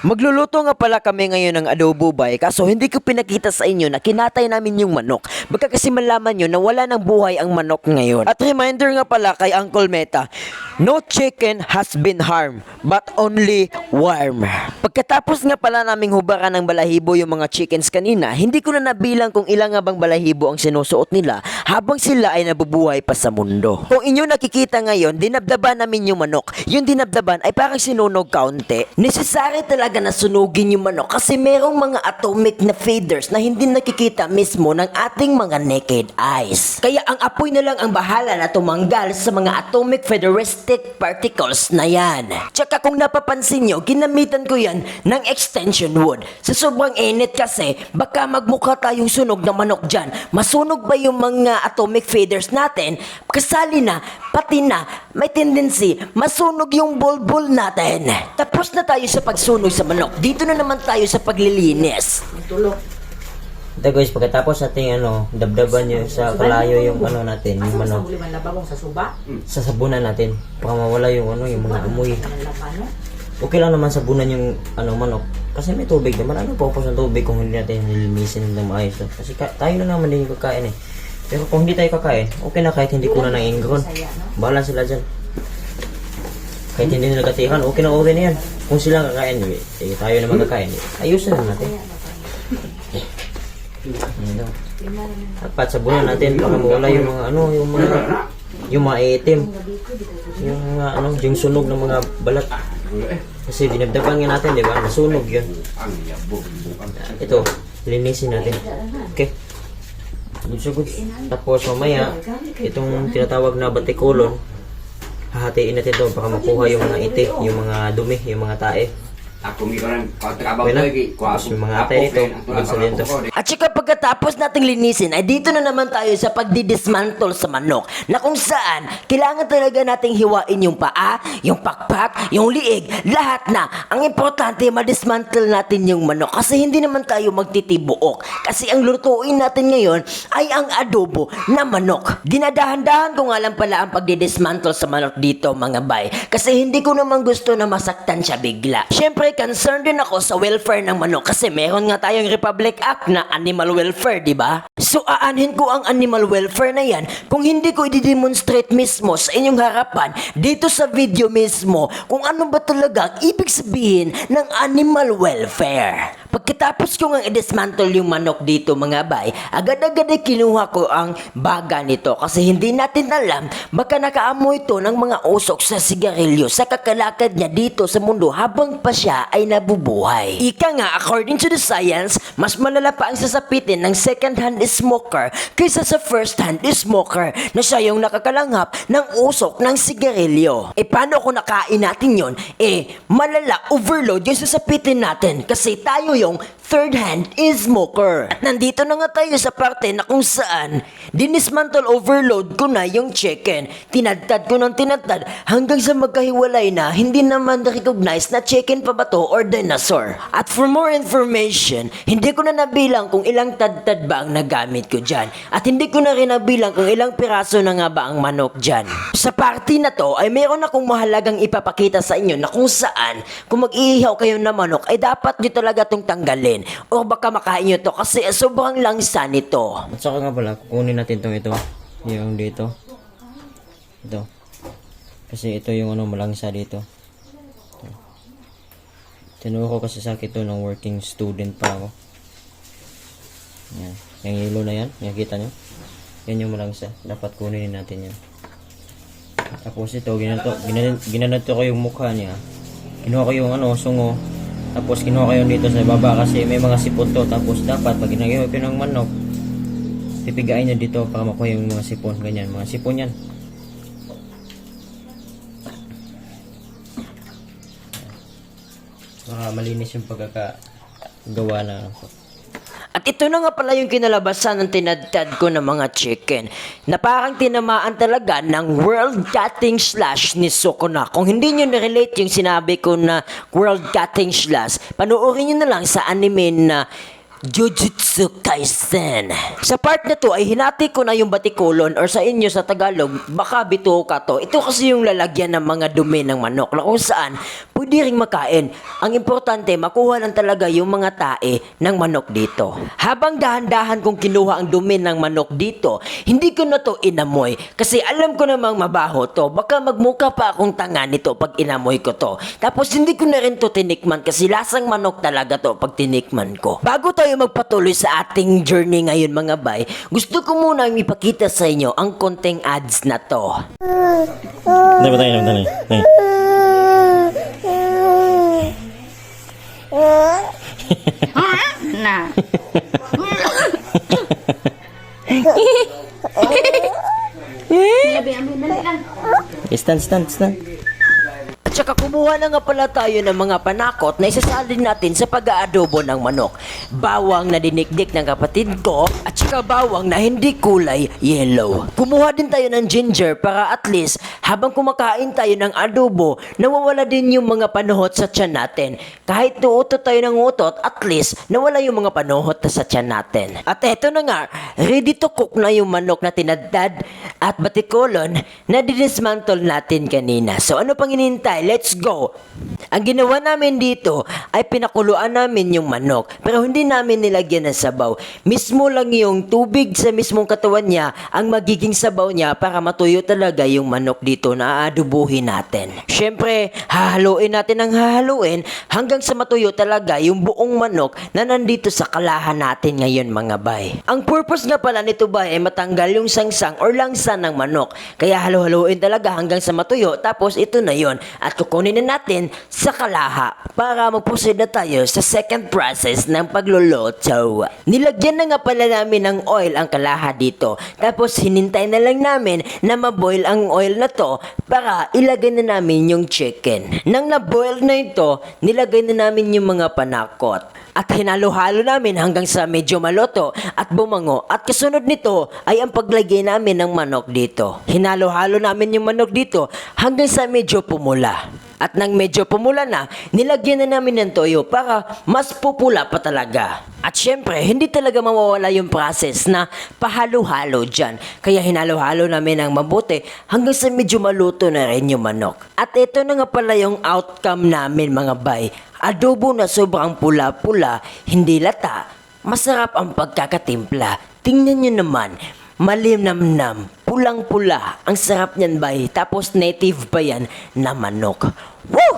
Magluluto nga pala kami ngayon ng adobo bay, kaso hindi ko pinakita sa inyo na kinatay namin yung manok. Baka kasi malaman nyo na wala ng buhay ang manok ngayon. At reminder nga pala kay Uncle Meta, no chicken has been harmed, but only worm. Pagkatapos nga pala naming hubaran ng balahibo yung mga chickens kanina, hindi ko na nabilang kung ilang nga bang balahibo ang sinusuot nila habang sila ay nabubuhay pa sa mundo. Kung inyo nakikita ngayon, dinabdaban namin yung manok. Yung dinabdaban ay parang sinunog kaunti. Necessary talaga na sunugin yung manok kasi merong mga atomic na feathers na hindi nakikita mismo ng ating mga naked eyes. Kaya ang apoy na lang ang bahala na tumanggal sa mga atomic featheristic particles na yan. Tsaka kung napapansin nyo, ginamitan ko yan ng extension wood. Sa sobrang init kasi, baka magmukha tayong sunog na manok dyan. Masunog ba yung mga atomic feathers natin? Kasali na, pati na, may tendency, masunog yung bulbul natin. Tapos na tayo sa pagsunog sa manok. Dito na naman tayo sa paglilinis. Ito guys, pagkatapos natin dabdaban nyo sa kalayo yung natin, yung manok. Sa sabunan natin para mawala yung yung mga amoy. Okay lang naman sabunan yung manok kasi may tubig naman. Ano purpose ng tubig kung hindi natin nilinisin ng maayos? Kasi tayo na naman din kakain eh. Pero kung hindi tayo kakain, okay na kahit hindi ko na ingron. Bahala sila dyan. Kahit hindi nila katikan, okay na yan. Kung sila kakain, tayo naman kakain. Ayusin na natin. Dapat sabunan natin para mawala yung mga yung mga itim. Yung sunog ng mga balat. Kasi dinabdaban nga natin, di ba? Nasunog yun. Ito, linisin natin. Okay. Good. Tapos mamaya, itong tinatawag na batikulon, hahatiin natin ito para makuha yung mga iti, yung mga dumi, yung mga tae. Okay na. Yung mga atay nito, magsalin ito. At saka pagkatapos nating linisin ay dito na naman tayo sa pagdidismantle sa manok na kung saan kailangan talaga nating hiwain yung paa, yung pakpak, yung liig, lahat na. Ang importante madismantle natin yung manok kasi hindi naman tayo magtitibuok kasi ang lutuin natin ngayon ay ang adobo na manok. Dinadahan-dahan ko nga lang pala ang pagdidismantle sa manok dito mga bay kasi hindi ko naman gusto na masaktan siya bigla. Syempre concerned din ako sa welfare ng manok kasi meron nga tayong Republic Act na animal welfare, di ba? So aanhin ko ang animal welfare na yan kung hindi ko i-demonstrate mismo sa inyong harapan dito sa video mismo kung ano ba talaga ang ibig sabihin ng animal welfare. Pagkatapos ko nga i-dismantle yung manok dito mga bay, agad-agad ay kinuha ko ang baga nito kasi hindi natin alam baka nakaamoy ito ng mga usok sa sigarilyo sa kakalakad niya dito sa mundo habang pa siya ay nabubuhay. Ika nga, according to the science, mas malala pa ang sasapitin ng second-hand smoker kaysa sa first-hand smoker na siya yung nakakalanghap ng usok ng sigarilyo. Paano kung nakain natin yon? Malala, overload yung sasapitin natin kasi tayo yung third-hand smoker. At nandito na nga tayo sa parte na kung saan dinismantle overload ko na yung chicken. Tinadtad ko ng tinadtad hanggang sa magkahiwalay na hindi naman na-recognize na chicken pa ba to or dinosaur. At for more information, hindi ko na nabilang kung ilang tadtad ba ang nagamit ko dyan. At hindi ko na rin nabilang kung ilang piraso na nga ba ang manok dyan. Sa party na to ay meron akong mahalagang ipapakita sa inyo na kung saan kung mag-iihaw kayo na manok ay dapat nyo talaga itong tanggalin o baka makain nyo to kasi sobrang langsa nito. At saka nga pala, kukunin natin ito. Yung dito. Ito. Kasi ito yung malangsa dito. Tinuro ko kasi sa akin ito ng working student pa ako. Yan. Yung yellow na yan. Nakita nyo? Yan yung malangsa. Dapat kunin natin yan. Tapos ito, ginanato ko yung mukha niya. Kinuha ko yung sungo. Tapos kinuha ko yung dito sa baba kasi may mga sipon to. Tapos dapat pag ginagawa ko ng manok, pipigain nyo dito para makuha yung mga sipon. Ganyan, mga sipon yan. Para malinis yung pagkakagawa na. At ito na nga pala yung kinalabasan ng tinadtad ko ng mga chicken na parang tinamaan talaga ng world cutting slash ni Sukuna. Kung hindi nyo na-relate yung sinabi ko na world cutting slash, panoorin nyo na lang sa anime na Jujutsu Kaisen. Sa part na to ay hinati ko na yung batikulon or sa inyo sa Tagalog, baka bituo ka to. Ito kasi yung lalagyan ng mga dumi ng manok na kung saan pwede ring makain. Ang importante, makuha lang talaga yung mga tae ng manok dito. Habang dahan-dahan kong kinuha ang dumi ng manok dito, hindi ko na to inamoy kasi alam ko namang mabaho to. Baka magmuka pa akong tanga nito pag inamoy ko to. Tapos hindi ko na rin to tinikman kasi lasang manok talaga to pag tinikman ko. Bago tayo magpatuloy sa ating journey ngayon mga bay, gusto ko muna ipakita sa inyo ang konting ads na to. Dali, dali. Nah. Lebih ambil balik kan. Stand. At saka kumuha na nga pala tayo ng mga panakot na isasalin natin sa pag-aadobo ng manok. Bawang na dinikdik ng kapatid ko at saka bawang na hindi kulay yellow. Kumuha din tayo ng ginger para at least habang kumakain tayo ng adobo, nawawala din yung mga panuhot sa tiyan natin. Kahit uutot tayo ng utot, at least nawala yung mga panuhot na sa tiyan natin. At eto na nga, ready to cook na yung manok na tinadtad at batikolon na dinismantle natin kanina. So ano pang hinihintay? Let's go! Ang ginawa namin dito ay pinakuluan namin yung manok pero hindi namin nilagyan ng sabaw. Mismo lang yung tubig sa mismong katawan niya ang magiging sabaw niya para matuyo talaga yung manok dito na aadubuhin natin. Siyempre, hahaluin natin ang hahaluin hanggang sa matuyo talaga yung buong manok na nandito sa kalahan natin ngayon mga bay. Ang purpose nga pala nito ba ay matanggal yung sangsang or langsa ng manok. Kaya halu-haluin talaga hanggang sa matuyo tapos ito na yon at kukunin na natin sa kalaha para mag-proceed na tayo sa second process ng pagluluto. Nilagyan na nga pala namin ng oil ang kalaha dito tapos hinintay na lang namin na maboil ang oil na to para ilagay na namin yung chicken. Nang na-boil na ito, nilagay na namin yung mga panakot. At hinalo-halo namin hanggang sa medyo maloto at bumango. At kasunod nito ay ang paglagay namin ng manok dito. Hinalo-halo namin yung manok dito hanggang sa medyo pumula. At nang medyo pumula na, nilagyan na namin ng toyo para mas pupula pa talaga. At syempre, hindi talaga mawawala yung process na pahalo-halo dyan. Kaya hinalo-halo namin ng mabuti hanggang sa medyo maluto na rin yung manok. At ito na nga pala yung outcome namin mga bay. Adobo na sobrang pula-pula, hindi lata. Masarap ang pagkakatimpla. Tingnan nyo naman, malinamnam, pulang-pula. Ang sarap niyan bay. Tapos native pa yan na manok. Woo!